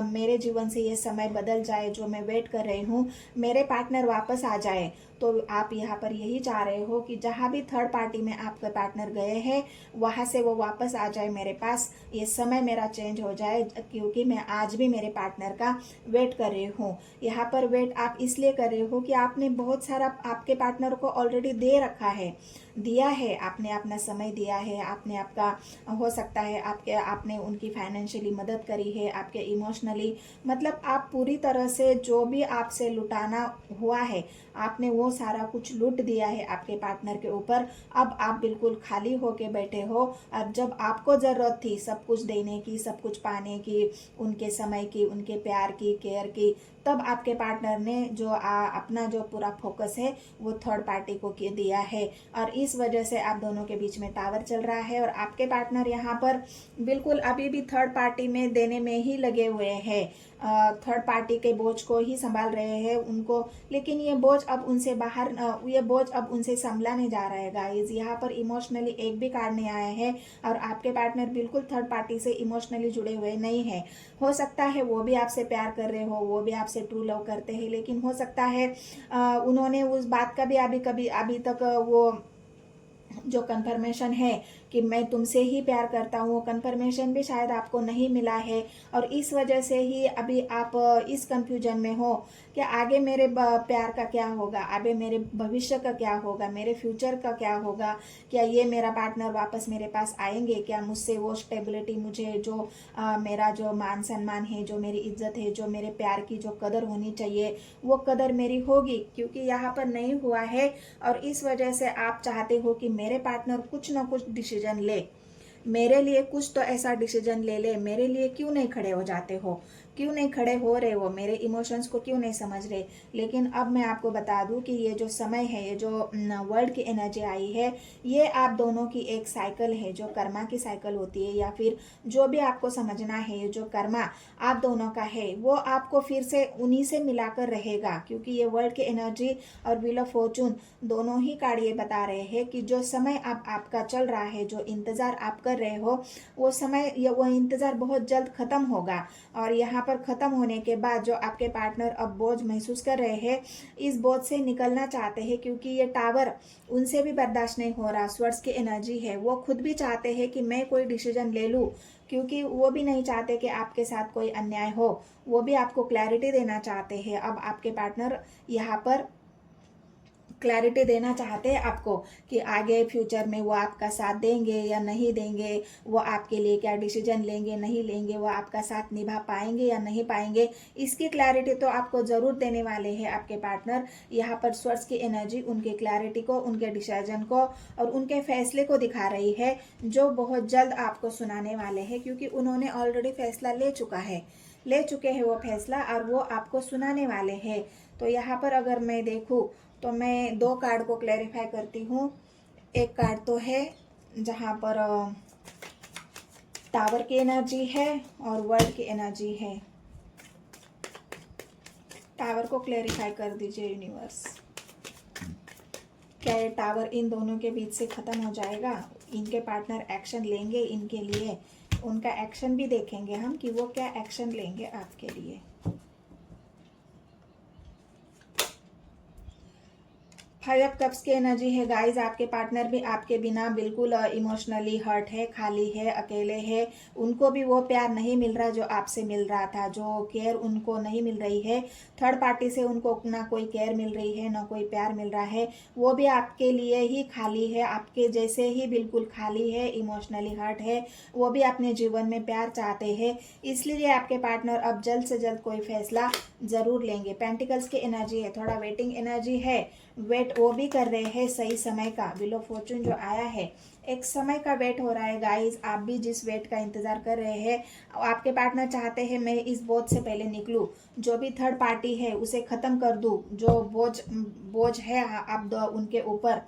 मेरे जीवन से ये समय बदल जाए जो मैं वेट कर रही हूँ, मेरे पार्टनर वापस आ जाए। तो आप यहाँ पर यही चाह रहे हो कि जहाँ भी थर्ड पार्टी में आपके पार्टनर गए हैं वहाँ से वो वापस आ जाए मेरे पास, ये समय मेरा चेंज हो जाए, क्योंकि मैं आज भी मेरे पार्टनर का वेट कर रही हूँ। यहाँ पर वेट आप इसलिए कर रहे हो कि आपने बहुत सारा आपके पार्टनर को ऑलरेडी दे रखा है, दिया है, आपने अपना समय दिया है, आपने आपका, हो सकता है आपने उनकी फाइनेंशियली मदद करी है, आपके इमोशनली, मतलब आप पूरी तरह से जो भी आपसे लुटाना हुआ है आपने वो सारा कुछ लूट दिया है आपके पार्टनर के ऊपर। अब आप बिल्कुल खाली होके बैठे हो। अब जब आपको ज़रूरत थी सब कुछ देने की, सब कुछ पाने की, उनके समय की, उनके प्यार की, केयर की, तब आपके पार्टनर ने जो अपना जो पूरा फोकस है वो थर्ड पार्टी को दिया है। और इस वजह से आप दोनों के बीच में टावर चल रहा है और आपके पार्टनर यहाँ पर बिल्कुल अभी भी थर्ड पार्टी में देने में ही लगे हुए हैं, थर्ड पार्टी के बोझ को ही संभाल रहे हैं उनको। लेकिन ये बोझ अब उनसे बाहर, ये बोझ अब उनसे संभला नहीं जा रहा है गाइस। यहाँ पर इमोशनली एक भी कार्ड नहीं आया है और आपके पार्टनर बिल्कुल थर्ड पार्टी से इमोशनली जुड़े हुए नहीं है। हो सकता है वो भी आपसे प्यार कर रहे हो, वो भी आपसे ट्रू लव करते हैं, लेकिन हो सकता है उन्होंने उस बात का भी अभी तक वो जो कंफर्मेशन है कि मैं तुमसे ही प्यार करता हूँ, कंफर्मेशन भी शायद आपको नहीं मिला है। और इस वजह से ही अभी आप इस कंफ्यूजन में हो कि आगे मेरे प्यार का क्या होगा, आगे मेरे भविष्य का क्या होगा, मेरे फ्यूचर का क्या होगा, क्या ये मेरा पार्टनर वापस मेरे पास आएंगे, क्या मुझसे वो स्टेबिलिटी, मुझे जो मेरा जो मान सम्मान है, जो मेरी इज्जत है, जो मेरे प्यार की जो कदर होनी चाहिए वो कदर मेरी होगी, क्योंकि यहाँ पर नहीं हुआ है। और इस वजह से आप चाहते हो कि मेरे पार्टनर कुछ ना कुछ डिसीजन ले, मेरे लिए कुछ तो ऐसा डिसीजन ले ले। मेरे लिए क्यों नहीं खड़े हो जाते हो, क्यों नहीं खड़े हो रहे हो, मेरे इमोशंस को क्यों नहीं समझ रहे। लेकिन अब मैं आपको बता दूं कि ये जो समय है, ये जो वर्ल्ड की एनर्जी आई है, ये आप दोनों की एक साइकिल है, जो कर्मा की साइकिल होती है, या फिर जो भी आपको समझना है, ये जो कर्मा आप दोनों का है वो आपको फिर से उन्हीं से मिलाकर रहेगा। क्योंकि ये वर्ल्ड की एनर्जी और व्हील ऑफ फॉर्चून दोनों ही कार्ड ये बता रहे हैं कि जो समय अब आपका चल रहा है, जो इंतजार आप कर रहे हो, वो समय, वो इंतजार बहुत जल्द खत्म होगा। और यहाँ पर खत्म होने के बाद जो आपके पार्टनर अब बोझ महसूस कर रहे हैं, इस बोझ से निकलना चाहते हैं, क्योंकि ये टावर उनसे भी बर्दाश्त नहीं हो रहा। स्वर्ड्स की एनर्जी है, वो खुद भी चाहते हैं कि मैं कोई डिसीजन ले लूँ, क्योंकि वो भी नहीं चाहते कि आपके साथ कोई अन्याय हो, वो भी आपको क्लैरिटी देना चाहते हैं। अब आपके पार्टनर यहाँ पर क्लैरिटी देना चाहते हैं आपको कि आगे फ्यूचर में वो आपका साथ देंगे या नहीं देंगे, वो आपके लिए क्या डिसीजन लेंगे नहीं लेंगे, वो आपका साथ निभा पाएंगे या नहीं पाएंगे, इसकी क्लैरिटी तो आपको ज़रूर देने वाले हैं आपके पार्टनर। यहाँ पर स्वर्ड्स की एनर्जी उनके क्लैरिटी को, उनके डिसीजन को और उनके फैसले को दिखा रही है, जो बहुत जल्द आपको सुनाने वाले हैं, क्योंकि उन्होंने ऑलरेडी फैसला ले चुके हैं वो फैसला, और वो आपको सुनाने वाले हैं। तो यहाँ पर अगर मैं देखूँ तो मैं दो कार्ड को क्लैरिफाई करती हूँ। एक कार्ड तो है जहाँ पर टावर की एनर्जी है और वर्ल्ड की एनर्जी है। टावर को क्लेरिफाई कर दीजिए यूनिवर्स। क्या ये टावर इन दोनों के बीच से ख़त्म हो जाएगा? इनके पार्टनर एक्शन लेंगे इनके लिए, उनका एक्शन भी देखेंगे हम कि वो क्या एक्शन लेंगे आपके लिए। 5 ऑफ कप्स की एनर्जी है गाइस। आपके पार्टनर भी आपके बिना बिल्कुल इमोशनली हर्ट है, खाली है, अकेले है। उनको भी वो प्यार नहीं मिल रहा जो आपसे मिल रहा था, जो केयर उनको नहीं मिल रही है। थर्ड पार्टी से उनको ना कोई केयर मिल रही है, ना कोई प्यार मिल रहा है। वो भी आपके लिए ही खाली है, आपके जैसे ही बिल्कुल खाली है, इमोशनली हर्ट है। वो भी अपने जीवन में प्यार चाहते हैं, इसलिए आपके पार्टनर अब जल्द से जल्द कोई फैसला ज़रूर लेंगे। पेंटिकल्स की एनर्जी है, थोड़ा वेटिंग एनर्जी है, वेट वो भी कर रहे हैं सही समय का। व्हील ऑफ फॉर्चून जो आया है, एक समय का वेट हो रहा है गाइस। आप भी जिस वेट का इंतजार कर रहे हैं, आपके पार्टनर चाहते हैं मैं इस बोझ से पहले निकलूं, जो भी थर्ड पार्टी है उसे खत्म कर दूं, जो बोझ है आप उनके ऊपर,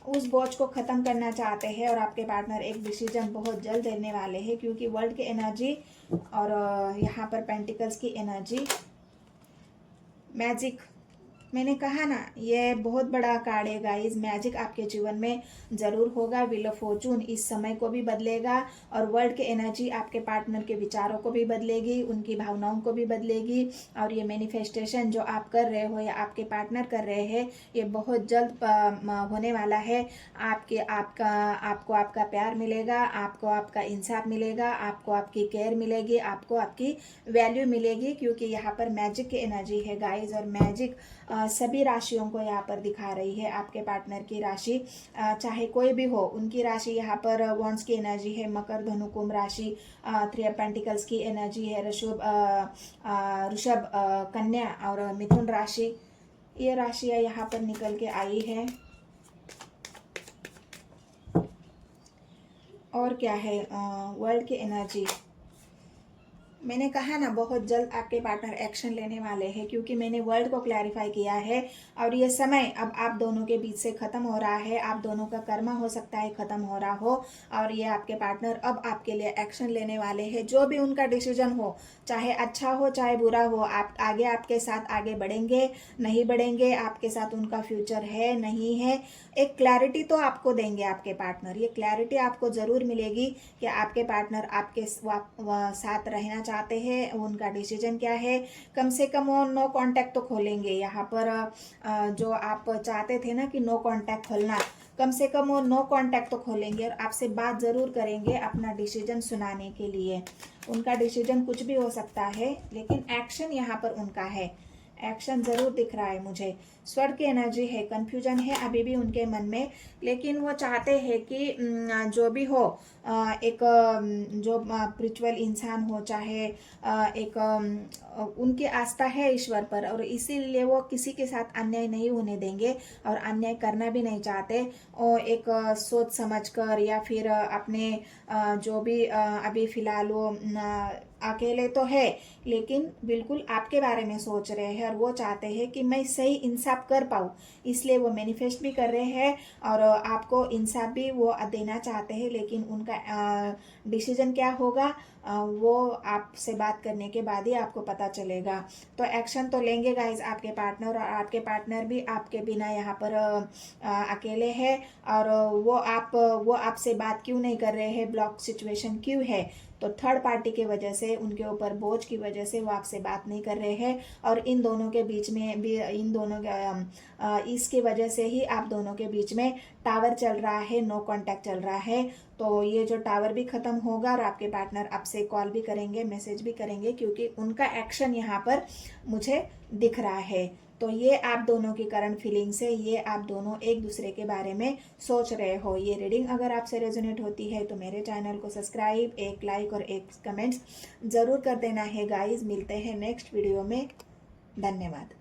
उस बोझ को खत्म करना चाहते हैं। और आपके पार्टनर एक डिसीजन बहुत जल्द देने वाले हैं, क्योंकि वर्ल्ड की एनर्जी और यहाँ पर पेंटिकल्स की एनर्जी, मैजिक, मैंने कहा ना ये बहुत बड़ा कार्ड है गाइस। मैजिक आपके जीवन में ज़रूर होगा। व्हील ऑफ फॉर्चून इस समय को भी बदलेगा और वर्ल्ड की एनर्जी आपके पार्टनर के विचारों को भी बदलेगी, उनकी भावनाओं को भी बदलेगी। और ये मैनिफेस्टेशन जो आप कर रहे हो या आपके पार्टनर कर रहे हैं, ये बहुत जल्द होने वाला है। आपको आपका प्यार मिलेगा, आपको आपका इंसाफ मिलेगा, आपको आपकी केयर मिलेगी, आपको आपकी वैल्यू मिलेगी, क्योंकि यहाँ पर मैजिक की एनर्जी है गाइस। और मैजिक सभी राशियों को यहाँ पर दिखा रही है। आपके पार्टनर की राशि चाहे कोई भी हो, उनकी राशि यहाँ पर वॉन्ड्स की एनर्जी है, मकर, धनु, कुंभ राशि, 3 ऑफ पेंटिकल्स की एनर्जी है, ऋषभ, कन्या और मिथुन राशि। ये राशियाँ यहाँ पर निकल के आई है। और क्या है वर्ल्ड की एनर्जी, मैंने कहा ना बहुत जल्द आपके पार्टनर एक्शन लेने वाले हैं, क्योंकि मैंने वर्ल्ड को क्लैरिफाई किया है। और ये समय अब आप दोनों के बीच से ख़त्म हो रहा है। आप दोनों का कर्मा हो सकता है ख़त्म हो रहा हो, और ये आपके पार्टनर अब आपके लिए एक्शन लेने वाले हैं। जो भी उनका डिसीजन हो, चाहे अच्छा हो चाहे बुरा हो, आप आगे आपके साथ आगे बढ़ेंगे नहीं बढ़ेंगे, आपके साथ उनका फ्यूचर है नहीं है, एक क्लैरिटी तो आपको देंगे आपके पार्टनर। ये क्लैरिटी आपको ज़रूर मिलेगी कि आपके पार्टनर आपके साथ रहना चाहते हैं, उनका डिसीजन क्या है। कम से कम वो नो कांटेक्ट तो खोलेंगे। यहाँ पर जो आप चाहते थे ना कि नो कांटेक्ट खोलना, कम से कम वो नो कांटेक्ट तो खोलेंगे और आपसे बात ज़रूर करेंगे अपना डिसीजन सुनाने के लिए। उनका डिसीजन कुछ भी हो सकता है, लेकिन एक्शन यहाँ पर उनका है, एक्शन ज़रूर दिख रहा है मुझे। स्वर्ग की एनर्जी है, कन्फ्यूजन है अभी भी उनके मन में, लेकिन वो चाहते हैं कि जो भी हो, एक जो स्पिरिचुअल इंसान हो, चाहे एक उनकी आस्था है ईश्वर पर, और इसीलिए वो किसी के साथ अन्याय नहीं होने देंगे और अन्याय करना भी नहीं चाहते। और एक सोच समझ कर, या फिर अपने जो भी अभी फ़िलहाल वो अकेले तो है, लेकिन बिल्कुल आपके बारे में सोच रहे हैं और वो चाहते हैं कि मैं सही इंसाफ कर पाऊँ, इसलिए वो मैनिफेस्ट भी कर रहे हैं और आपको इंसाफ भी वो देना चाहते हैं। लेकिन उनका डिसीजन क्या होगा वो आपसे बात करने के बाद ही आपको पता चलेगा। तो एक्शन तो लेंगे गाइज आपके पार्टनर, और आपके पार्टनर भी आपके बिना यहाँ पर अकेले है। और वो आपसे बात क्यों नहीं कर रहे हैं, ब्लॉक सिचुएशन क्यों है, तो थर्ड पार्टी की वजह से, उनके ऊपर बोझ की वजह से वो आपसे बात नहीं कर रहे हैं। और इन दोनों के बीच में भी, इन दोनों इसकी वजह से ही आप दोनों के बीच में टावर चल रहा है, नो कांटेक्ट चल रहा है। तो ये जो टावर भी ख़त्म होगा और आपके पार्टनर आपसे कॉल भी करेंगे, मैसेज भी करेंगे, क्योंकि उनका एक्शन यहाँ पर मुझे दिख रहा है। तो ये आप दोनों की करंट फीलिंग्स है, ये आप दोनों एक दूसरे के बारे में सोच रहे हो। ये रीडिंग अगर आपसे रेजोनेट होती है तो मेरे चैनल को सब्सक्राइब, एक लाइक और एक कमेंट्स ज़रूर कर देना है गाइस। मिलते हैं नेक्स्ट वीडियो में, धन्यवाद।